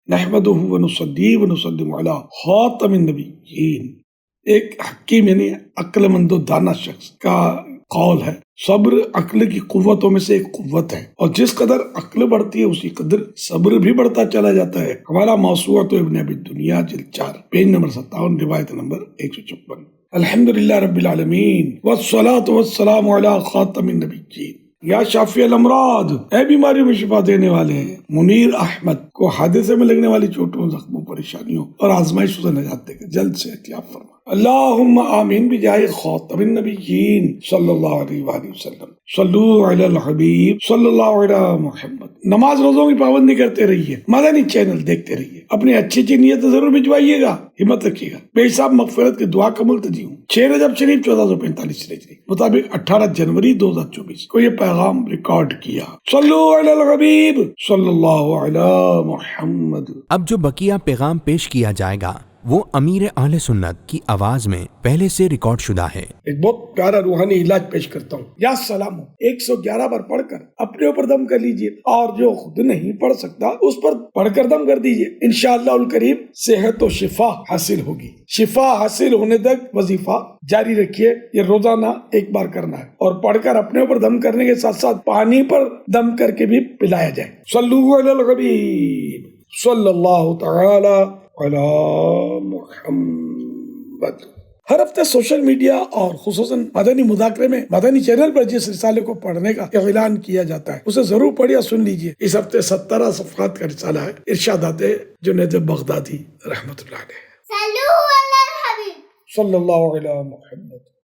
نحمدہ ونصلی ونسلم علی خاتم النبیین. ایک حکیم یعنی عقل مند و دانا شخص کا قول ہے، صبر عقل کی قوتوں میں سے ایک قوت ہے، اور جس قدر عقل بڑھتی ہے اسی قدر صبر بھی بڑھتا چلا جاتا ہے. ہمارا موسوعۃ ابن ابی الدنیا جلد 4 پیج نمبر 57 روایت نمبر 156. الحمدللہ رب العالمین والصلاة والسلام علی خاتم النبیین. یا شافی الامراض، اے بیماریوں میں شفا دینے والے منیر احمد کو حادثے میں لگنے والی چوٹوں، زخموں، پریشانیوں اور آزمائشوں سے نجات دے کر جلد سے احتیاط فرما. اللہم آمین بجاہ خاتم النبیین صلی اللہ علیہ وآلہ وسلم. صلو علی الحبیب صلی اللہ علیہ محمد. نماز روزوں کی پابندی کرتے رہیے، مدنی چینل دیکھتے رہیے، اپنی اچھی نیتیں ضرور بھجوائیے گا، ہمت رکھیے گا. بے حساب مغفرت کی دعا کا ملتجی ہوں. 6 رجب شریف 1445 ہجری مطابق 18 جنوری 2024 کو یہ پیغام ریکارڈ کیا. صلو علی الحبیب صلی اللہ علی محمد. اب جو بقیہ پیغام پیش کیا جائے گا وہ امیر اہل سنت کی آواز میں پہلے سے ریکارڈ شدہ ہے. ایک بہت پیارا روحانی علاج پیش کرتا ہوں. یا سلام 111 بار پڑھ کر اپنے اوپر دم کر لیجئے، اور جو خود نہیں پڑھ سکتا اس پر پڑھ کر دم کر دیجئے. انشاءاللہ الکریم صحت و شفا حاصل ہوگی. شفا حاصل ہونے تک وظیفہ جاری رکھیے. یہ روزانہ ایک بار کرنا ہے، اور پڑھ کر اپنے اوپر دم کرنے کے ساتھ ساتھ پانی پر دم کر کے بھی پلایا جائے. صلو علی الحبیب صلی اللہ تعالی علی محمد. ہر ہفتے سوشل میڈیا اور خصوصاً مدنی مذاکرے میں مدنی چینل پر جس رسالے کو پڑھنے کا اعلان کیا جاتا ہے اسے ضرور پڑھیا سن لیجئے. اس ہفتے 17 صفحات کا رسالہ ہے، ارشادات جنید بغدادی رحمۃ اللہ علیہ. صلی اللہ علیہ محمد.